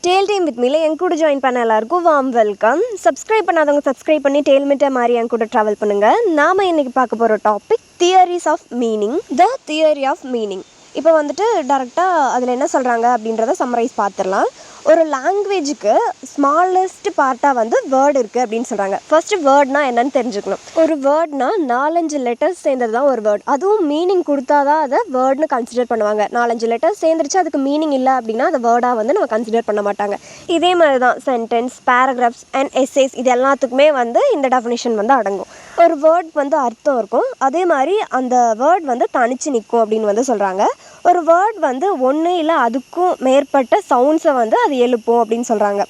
Dale time with மீல என் கூட join பண்ண எல்லாருக்கும் வார்ம் வெல்கம். சப்ஸ்கிரைப் பண்ணாதவங்க சப்ஸ்கிரைப் பண்ணி டேல்மிட்ட மாதிரி என் கூட ட்ராவல் பண்ணுங்கள். நாம் இன்றைக்கி பார்க்க போகிற topic theories of meaning. The theory of meaning. இப்போ வந்துட்டு டேரெக்டாக அதில் என்ன சொல்கிறாங்க அப்படின்றத சம்மரைஸ் பார்த்துடலாம். ஒரு லாங்குவேஜுக்கு ஸ்மாலஸ்ட் பார்ட்டாக வந்து வேர்டு இருக்குது அப்படின்னு சொல்கிறாங்க. ஃபர்ஸ்ட் வேர்ட்னா என்னன்னு தெரிஞ்சுக்கணும். ஒரு வேர்ட்னா 4-5 லெட்டர்ஸ் சேர்ந்தது தான் ஒரு வேர்ட். அதுவும் மீனிங் கொடுத்தா தான் அதை வேர்ட்னு கன்சிடர் பண்ணுவாங்க. 4-5 லெட்டர்ஸ் சேர்ந்துருச்சு அதுக்கு மீனிங் இல்லை அப்படின்னா அதை வேர்டாக வந்து நம்ம கன்சிடர் பண்ண மாட்டாங்க. இதே மாதிரி தான் சென்டென்ஸ், பேராகிராஃப்ஸ் அண்ட் எஸ்ஸேஸ் இது எல்லாத்துக்குமே வந்து இந்த டெஃபினிஷன் வந்து அடங்கும். ஒரு வேர்ட் வந்து அர்த்தம் இருக்கும், அதே மாதிரி அந்த வேர்ட் வந்து தனிச்சு நிற்கும் அப்படின்னு வந்து சொல்கிறாங்க. ஒரு வேர்ட் வந்து ஒன்று இல்லை அதுக்கும் மேற்பட்ட சவுண்ட்ஸை வந்து அது எழுப்பும் அப்படின்னு சொல்கிறாங்க.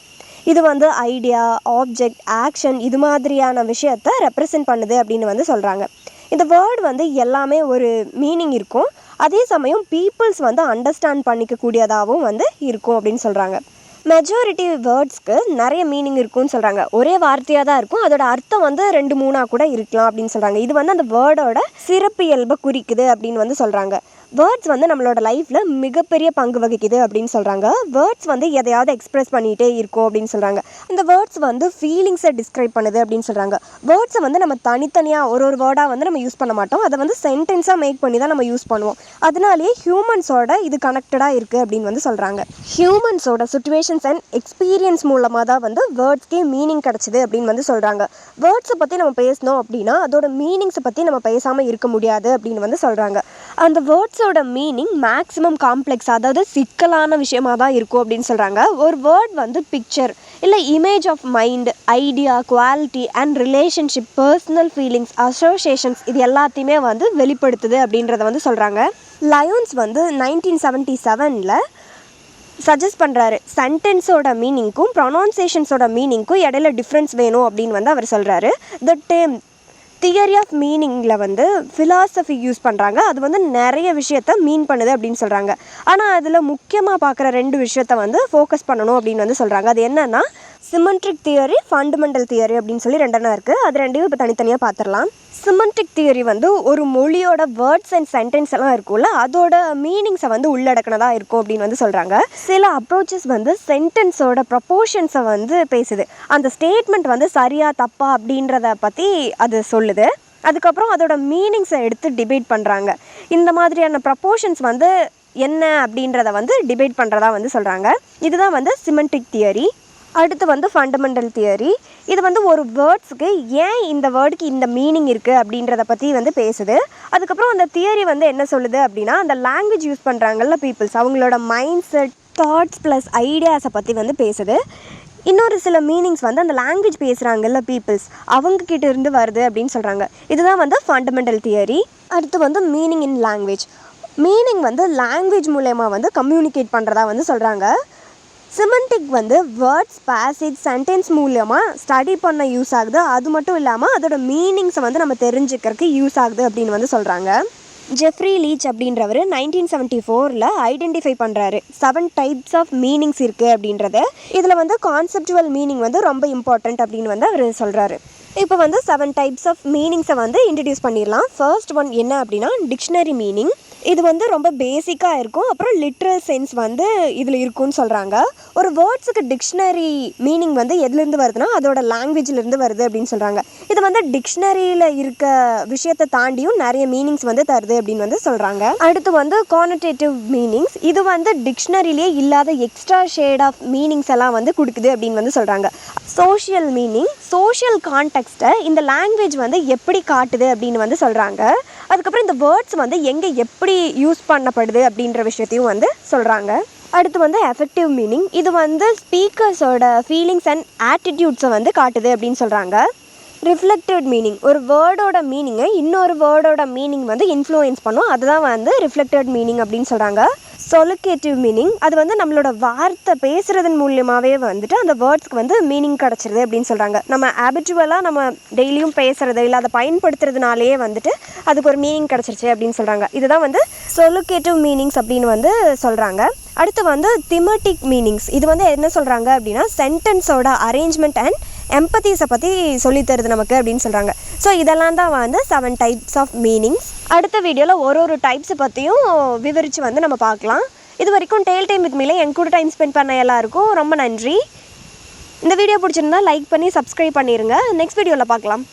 இது வந்து ஐடியா, ஆப்ஜெக்ட், ஆக்ஷன் இது மாதிரியான விஷயத்தை ரெப்ரசன்ட் பண்ணுது அப்படின்னு வந்து சொல்கிறாங்க. இந்த வேர்டு வந்து எல்லாமே ஒரு மீனிங் இருக்கும், அதே சமயம் பீப்புள்ஸ் வந்து அண்டர்ஸ்டாண்ட் பண்ணிக்கக்கூடியதாகவும் வந்து இருக்கும் அப்படின்னு சொல்கிறாங்க. மெஜாரிட்டி வேர்ட்ஸ்க்கு நிறைய மீனிங் இருக்குன்னு சொல்கிறாங்க. ஒரே வார்த்தையாக தான் இருக்கும், அதோட அர்த்தம் வந்து 2-3 கூட இருக்கலாம் அப்படின்னு சொல்கிறாங்க. இது வந்து அந்த வேர்டோட சிறப்பியல்பை குறிக்குது அப்படின்னு வந்து சொல்கிறாங்க. வேர்ட்ஸ் வந்து நம்மளோட லைஃப்பில் மிகப்பெரிய பங்கு வகிக்குது அப்படின்னு சொல்கிறாங்க. வேர்ட்ஸ் வந்து எதையாவது எக்ஸ்ப்ரெஸ் பண்ணிகிட்டே இருக்கும் அப்படின்னு சொல்கிறாங்க. இந்த வேர்ட்ஸ் வந்து ஃபீலிங்ஸை டிஸ்கிரைப் பண்ணுது அப்படின்னு சொல்கிறாங்க. வேர்ட்ஸை வந்து நம்ம தனித்தனியாக ஒரு வேர்டாக வந்து நம்ம யூஸ் பண்ண மாட்டோம், அதை வந்து சென்டென்ஸாக மேக் பண்ணி தான் நம்ம யூஸ் பண்ணுவோம். அதனாலேயே ஹியூமன்ஸோட இது கனெக்டடாக இருக்குது அப்படின்னு வந்து சொல்கிறாங்க. ஹியூமன்ஸோட சுச்சுவேஷன்ஸ் அண்ட் எக்ஸ்பீரியன்ஸ் மூலமாக தான் வந்து வேர்ட்ஸ்க்கே மீனிங் கிடச்சிது அப்படின்னு வந்து சொல்கிறாங்க. வேர்ட்ஸை பற்றி நம்ம பேசணும் அப்படின்னா அதோட மீனிங்ஸை பற்றி நம்ம பேசாமல் இருக்க முடியாது அப்படின்னு வந்து சொல்கிறாங்க. அந்த வேர்ட்ஸோட மீனிங் மேக்ஸிமம் காம்ப்ளெக்ஸ், அதாவது சிக்கலான விஷயமாக தான் இருக்கும் அப்படின்னு சொல்கிறாங்க. ஒரு வேர்ட் வந்து பிக்சர் இல்லை image of mind, idea, quality and relationship, personal feelings, associations இது எல்லாத்தையுமே வந்து வெளிப்படுத்துது அப்படின்றத வந்து சொல்கிறாங்க. லயோன்ஸ் வந்து 1977 சஜஸ்ட் பண்ணுறாரு, சென்டென்ஸோட மீனிங்க்கும் ப்ரொனவுன்சியேஷன்ஸோட மீனிங்க்கும் இடையில டிஃப்ரென்ஸ் வேணும் அப்படின்னு வந்து அவர் சொல்கிறாரு. த டேர்ம் தியரி ஆஃப் மீனிங்கில் வந்து ஃபிலாசபி யூஸ் பண்ணுறாங்க. அது வந்து நிறைய விஷயத்த மீன் பண்ணுது அப்படின்னு சொல்கிறாங்க. ஆனால் அதில் முக்கியமாக பார்க்குற 2 விஷயத்த வந்து ஃபோக்கஸ் பண்ணணும் அப்படின்னு வந்து சொல்கிறாங்க. அது என்னென்னா சிமெண்ட்ரிக் தியரி, ஃபண்டமெண்டல் தியரி அப்படின்னு சொல்லி 2 இருக்குது. அது 2 இப்போ தனித்தனியாக பார்த்துடலாம். சிமெண்ட்ரிக் தியரி வந்து ஒரு மொழியோட வேர்ட்ஸ் அண்ட் சென்டென்ஸ் எல்லாம் இருக்கும்ல, அதோட மீனிங்ஸை வந்து உள்ளடக்கினதாக இருக்கும் அப்படின்னு வந்து சொல்கிறாங்க. சில அப்ரோச்சஸ் வந்து சென்டென்ஸோட ப்ரொப்போர்ஷன்ஸை வந்து பேசுது. அந்த ஸ்டேட்மெண்ட் வந்து சரியா தப்பா அப்படின்றத பற்றி அது சொல்லுது. அதுக்கப்புறம் அதோட மீனிங்ஸை எடுத்து டிபேட் பண்ணுறாங்க. இந்த மாதிரியான ப்ரொப்போர்ஷன்ஸ் வந்து என்ன அப்படின்றத வந்து டிபேட் பண்ணுறதா வந்து சொல்கிறாங்க. இதுதான் வந்து சிமெண்ட்ரிக் தியரி. அடுத்து வந்து ஃபண்டமெண்டல் தியரி. இது வந்து ஒரு வேர்ட்ஸுக்கு ஏன் இந்த வேர்டுக்கு இந்த மீனிங் இருக்குது அப்படின்றத பற்றி வந்து பேசுது. அதுக்கப்புறம் அந்த தியரி வந்து என்ன சொல்லுது அப்படின்னா அந்த லாங்குவேஜ் யூஸ் பண்ணுறாங்கல்ல பீப்புள்ஸ், அவங்களோட மைண்ட் செட், தாட்ஸ் ப்ளஸ் ஐடியாஸை பற்றி வந்து பேசுது. இன்னொரு சில மீனிங்ஸ் வந்து அந்த லாங்குவேஜ் பேசுகிறாங்கல்ல பீப்புள்ஸ் அவங்கக்கிட்ட இருந்து வருது அப்படின்னு சொல்கிறாங்க. இதுதான் வந்து ஃபண்டமெண்டல் தியரி. அடுத்து வந்து மீனிங் இன் லாங்குவேஜ். மீனிங் வந்து லாங்குவேஜ் மூலமா வந்து கம்யூனிகேட் பண்ணுறதா வந்து சொல்கிறாங்க. சிமெண்டிக் வந்து வேர்ட்ஸ், பேசேஜ், சென்டென்ஸ் மூலமாக ஸ்டடி பண்ண யூஸ் ஆகுது. அது மட்டும் இல்லாமல் அதோட மீனிங்ஸை வந்து நம்ம தெரிஞ்சுக்கிறதுக்கு யூஸ் ஆகுது அப்படின்னு வந்து சொல்கிறாங்க. ஜெஃப்ரி லீச் அப்படின்றவர் 1974 ஐடென்டிஃபை பண்ணுறாரு 7 டைப்ஸ் ஆஃப் மீனிங்ஸ் இருக்குது அப்படின்றது. இதில் வந்து கான்செப்டுவல் மீனிங் வந்து ரொம்ப இம்பார்ட்டண்ட் அப்படின்னு வந்து அவர் சொல்கிறாரு. இப்போ வந்து 7 டைப்ஸ் ஆஃப் மீனிங்ஸை வந்து இன்ட்ரடியூஸ் பண்ணிடலாம். ஃபர்ஸ்ட் ஒன் என்ன அப்படின்னா டிக்ஷனரி மீனிங். இது வந்து ரொம்ப பேசிக்காக இருக்கும். அப்புறம் லிட்ரல் சென்ஸ் வந்து இதில் இருக்குன்னு சொல்கிறாங்க. ஒரு வேர்ட்ஸுக்கு டிக்ஷனரி மீனிங் வந்து எதுலேருந்து வருதுன்னா அதோட லாங்குவேஜ்லேருந்து வருது அப்படின்னு சொல்கிறாங்க. இது வந்து டிக்ஷனரியில் இருக்க விஷயத்தை தாண்டியும் நிறைய மீனிங்ஸ் வந்து தருது அப்படின்னு வந்து சொல்கிறாங்க. அடுத்து வந்து கானோட்டேட்டிவ் மீனிங்ஸ். இது வந்து டிக்ஷனரியிலே இல்லாத எக்ஸ்ட்ரா ஷேட் ஆஃப் மீனிங்ஸ் எல்லாம் வந்து கொடுக்குது அப்படின்னு வந்து சொல்கிறாங்க. சோஷியல் மீனிங், சோஷியல் கான்டெக்ஸ்ட்டை இந்த லாங்குவேஜ் வந்து எப்படி காட்டுது அப்படின்னு வந்து சொல்கிறாங்க. அதுக்கப்புறம் இந்த வேர்ட்ஸ் வந்து எங்கே எப்படி யூஸ் பண்ணப்படுது அப்படின்ற விஷயத்தையும் வந்து சொல்கிறாங்க. அடுத்து வந்து எஃபெக்டிவ் மீனிங். இது வந்து ஸ்பீக்கர்ஸோட ஃபீலிங்ஸ் அண்ட் ஆட்டிடியூட்ஸை வந்து காட்டுது அப்படின்னு சொல்கிறாங்க. Reflected meaning. ஒரு வேர்டோட மீனிங்கை இன்னொரு வேர்டோட மீனிங் வந்து இன்ஃப்ளூயன்ஸ் பண்ணும், அதுதான் வந்து ரிஃப்ளெக்டட் மீனிங் அப்படின்னு சொல்கிறாங்க. சொலுக்கேட்டிவ் மீனிங். அது வந்து நம்மளோட வார்த்தை பேசுகிறதன் மூலியமாகவே வந்துட்டு அந்த வேர்ட்ஸ்க்கு வந்து மீனிங் கிடச்சிருது அப்படின்னு சொல்கிறாங்க. நம்ம ஹேபிச்சுவலாக நம்ம டெய்லியும் பேசுகிறது இல்லை அதை பயன்படுத்துறதுனாலே வந்துட்டு அதுக்கு ஒரு மீனிங் கிடச்சிருச்சு அப்படின்னு சொல்கிறாங்க. இதுதான் வந்து சொலுக்கேட்டிவ் மீனிங்ஸ் அப்படின்னு வந்து சொல்கிறாங்க. அடுத்து வந்து திமட்டிக் மீனிங்ஸ். இது வந்து என்ன சொல்கிறாங்க அப்படின்னா சென்டென்ஸோட அரேஞ்ச்மெண்ட் அண்ட் எம்பத்தீஸை பற்றி சொல்லித்தருது நமக்கு அப்படின்னு சொல்கிறாங்க. ஸோ இதெல்லாம் தான் வந்து 7 டைப்ஸ் ஆஃப் மீனிங்ஸ். அடுத்த வீடியோவில் ஒரு டைப்ஸை பற்றியும் விவரித்து வந்து நம்ம பார்க்கலாம். இது வரைக்கும் டேல் டைம் வித் மீல என் கூட டைம் ஸ்பெண்ட் பண்ண எல்லாருக்கும் ரொம்ப நன்றி. இந்த வீடியோ பிடிச்சிருந்தா லைக் பண்ணி சப்ஸ்கிரைப் பண்ணிடுங்க. நெக்ஸ்ட் வீடியோவில் பார்க்கலாம்.